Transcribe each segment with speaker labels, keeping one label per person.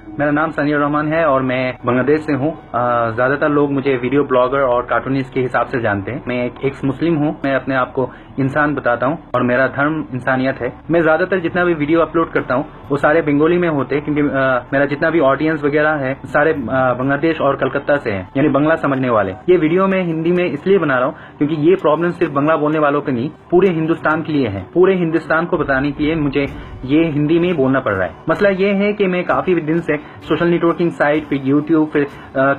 Speaker 1: میرا نام سنی الرحمان ہے اور میں بنگلہ دیش سے ہوں. زیادہ تر لوگ مجھے ویڈیو بلاگر اور کارٹونسٹ کے حساب سے جانتے ہیں. میں ایک ایکس مسلم ہوں. میں اپنے آپ کو انسان بتاتا ہوں اور میرا دھرم انسانیت ہے. میں زیادہ تر جتنا بھی ویڈیو اپلوڈ کرتا ہوں وہ سارے بنگالی میں ہوتے ہیں کیونکہ میرا جتنا بھی آڈینس وغیرہ ہے سارے بنگلہ دیش اور کلکتہ سے ہیں, یعنی بنگلہ سمجھنے والے. یہ ویڈیو میں ہندی میں اس لیے بنا رہا ہوں کیونکہ یہ پرابلم صرف بنگلہ بولنے والوں کے نہیں پورے ہندوستان کے لیے ہے. پورے ہندوستان کو بتانے کے لیے مجھے یہ ہندی میں بولنا پڑ رہا ہے. مسئلہ یہ ہے کہ میں کافی دن سے سوشل نیٹورکنگ سائٹ پہ یوٹیوب پہ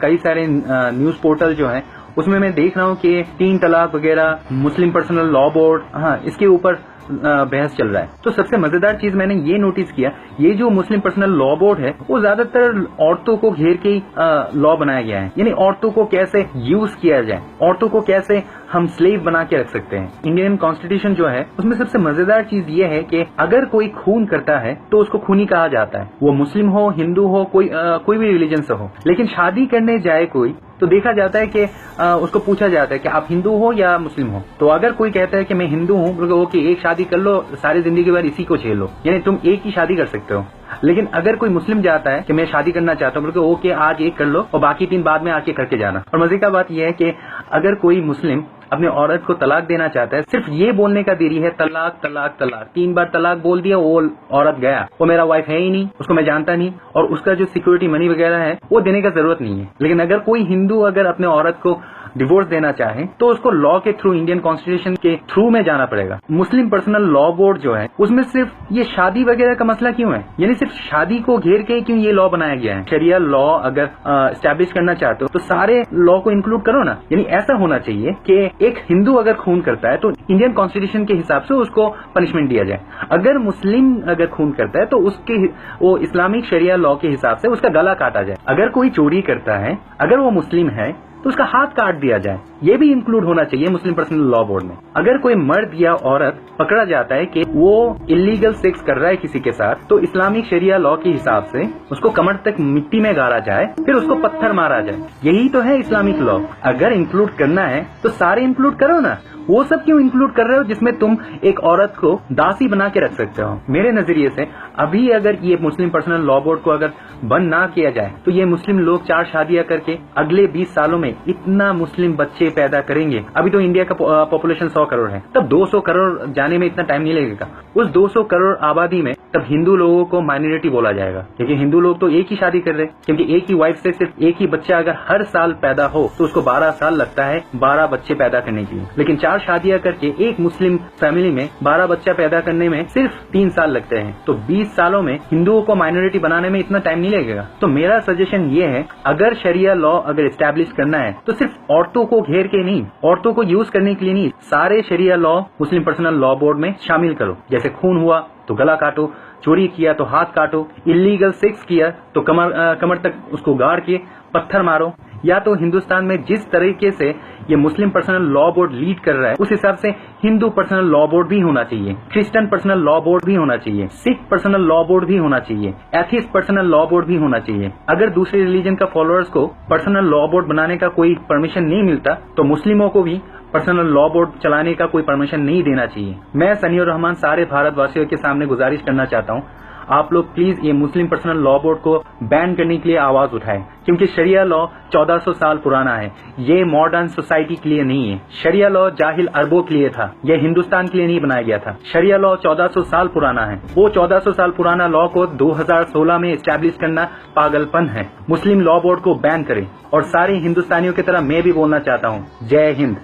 Speaker 1: کئی سارے نیوز پورٹل جو ہیں اس میں دیکھ رہا ہوں کہ 3 طلاق وغیرہ, مسلم پرسنل لا بورڈ, اس کے اوپر بحث چل رہا ہے. تو سب سے مزیدار چیز میں نے یہ نوٹس کیا, یہ جو مسلم پرسنل لا بورڈ ہے وہ زیادہ تر عورتوں کو گھیر کے لا بنایا گیا ہے. یعنی عورتوں کو کیسے یوز کیا جائے, عورتوں کو کیسے ہم سلیو بنا کے رکھ سکتے ہیں. انڈین کانسٹیٹیوشن جو ہے اس میں سب سے مزیدار چیز یہ ہے کہ اگر کوئی خون کرتا ہے تو اس کو خونی کہا جاتا ہے, وہ مسلم ہو, ہندو ہو, کوئی بھی ریلیجن سے ہو. لیکن شادی کرنے جائے کوئی تو دیکھا جاتا ہے کہ اس کو پوچھا جاتا ہے کہ آپ ہندو ہو یا مسلم ہو. تو اگر کوئی کہتا ہے کہ میں ہندو ہوں, بلکہ اوکے ایک شادی کر لو, ساری زندگی بھر اسی کو جھیل لو, یعنی تم ایک ہی شادی کر سکتے ہو. لیکن اگر کوئی مسلم جاتا ہے کہ میں شادی کرنا چاہتا ہوں, بلکہ اوکے آج ایک کر لو اور باقی 3 بعد میں آ کے کر کے جانا. اور مزے کا بات یہ ہے کہ اگر کوئی مسلم اپنے عورت کو طلاق دینا چاہتا ہے, صرف یہ بولنے کا دیری ہے طلاق طلاق طلاق, 3 بار طلاق بول دیا, وہ عورت گیا, وہ میرا وائف ہے ہی نہیں, اس کو میں جانتا نہیں, اور اس کا جو سیکورٹی منی وغیرہ ہے وہ دینے کا ضرورت نہیں ہے. لیکن اگر کوئی ہندو اگر اپنے عورت کو ڈیورس دینا چاہے تو اس کو لا کے تھرو, انڈین کانسٹیٹیوشن کے تھرو میں جانا پڑے گا. مسلم پرسنل لا بورڈ جو ہے اس میں صرف یہ شادی وغیرہ کا مسئلہ کیوں ہے, یعنی صرف شادی کو گھیر کے کیوں یہ لا بنایا گیا ہے. شریعہ لا اگر اسٹیبلش کرنا چاہتے ہو تو سارے لا کو انکلوڈ کرو نا. یعنی ایسا ہونا چاہیے کہ ایک ہندو اگر خون کرتا ہے تو انڈین کانسٹیٹیوشن کے حساب سے اس کو پنشمنٹ دیا جائے. اگر مسلم اگر خون کرتا ہے تو اس کے وہ اسلامک شریعہ لا کے حساب سے اس کا گلا کاٹا جائے. اگر کوئی چوری کرتا ہے, اگر وہ مسلم ہے تو اس کا ہاتھ کاٹ دیا جائے. یہ بھی انکلوڈ ہونا چاہیے مسلم پرسنل لا بورڈ میں. اگر کوئی مرد یا عورت پکڑا جاتا ہے کہ وہ انلیگل سیکس کر رہا ہے کسی کے ساتھ, تو اسلامک شریعہ لا کے حساب سے اس کو کمر تک مٹی میں گاڑا جائے, پھر اس کو پتھر مارا جائے. یہی تو ہے اسلامک لا. اگر انکلوڈ کرنا ہے تو سارے انکلوڈ کرو نا. وہ سب کیوں انکلوڈ کر رہے ہو جس میں تم ایک عورت کو داسی بنا کے رکھ سکتے ہو. میرے نظریے سے ابھی اگر یہ مسلم پرسنل لا بورڈ کو اگر بند نہ کیا جائے تو یہ مسلم لوگ 4 شادیاں کر کے اگلے 20 سالوں میں اتنا مسلم بچے پیدا کریں گے. ابھی تو انڈیا کا پاپولیشن 100 کروڑ ہے, تب 200 کروڑ جانے میں اتنا ٹائم نہیں لگے گا. اس 200 کروڑ آبادی میں تب ہندو لوگوں کو مائنورٹی بولا جائے گا, کیونکہ ہندو لوگ تو ایک ہی شادی کر رہے, کیونکہ ایک ہی وائف سے صرف ایک ہی بچہ اگر ہر سال پیدا ہو تو اس کو 12 سال لگتا ہے 12 بچے پیدا کرنے کے لیے. لیکن 4 شادیاں کر کے ایک مسلم فیملی میں 12 بچہ پیدا کرنے میں صرف 3 سال لگتے ہیں. تو 20 سالوں میں ہندوؤں کو مائنورٹی بنانے میں اتنا ٹائم نہیں لگے گا. تو میرا سجیشن یہ ہے, اگر شریعہ لا اگر اسٹیبلش کرنا ہے تو صرف عورتوں کو گھیر کے نہیں, عورتوں کو یوز کرنے کے لیے نہیں, سارے شریعہ لا مسلم پرسنل لا بورڈ میں شامل کرو. جیسے خون ہوا تو گلا کاٹو, چوری کیا تو ہاتھ کاٹو, انلیگل سیکس کیا تو کمر تک اس کو گاڑ کے پتھر مارو. یا تو ہندوستان میں جس طریقے سے یہ مسلم پرسنل لا بورڈ لیڈ کر رہا ہے اس حساب سے ہندو پرسنل لا بورڈ بھی ہونا چاہیے, کرسچن پرسنل لا بورڈ بھی ہونا چاہیے, سکھ پرسنل لا بورڈ بھی ہونا چاہیے, ایتھیسٹ پرسنل لا بورڈ بھی ہونا چاہیے. اگر دوسرے ریلیجن کا فالوورز کو پرسنل لا بورڈ بنانے کا کوئی پرمیشن نہیں ملتا تو مسلموں کو بھی پرسنل لا بورڈ چلانے کا کوئی پرمیشن نہیں دینا چاہیے. میں سنی الرحمان سارے بھارت واسیوں کے سامنے گزارش کرنا چاہتا ہوں, آپ لوگ پلیز یہ مسلم پرسنل لا بورڈ کو بین کرنے کے لیے آواز اٹھائیں, کیونکہ شریعہ لا 1400 سال پرانا ہے. یہ ماڈرن سوسائٹی کے لیے نہیں ہے. شریعہ لا جاہل عربوں کے لیے تھا, یہ ہندوستان کے لیے نہیں بنایا گیا تھا. شریعہ لا 1400 سال پرانا ہے. وہ 1400 سال پرانا لا کو 2016 میں اسٹیبلش کرنا پاگل پن ہے. مسلم لا بورڈ کو بین کریں. اور سارے ہندوستانیوں کی طرح میں بھی بولنا چاہتا ہوں, جے ہند.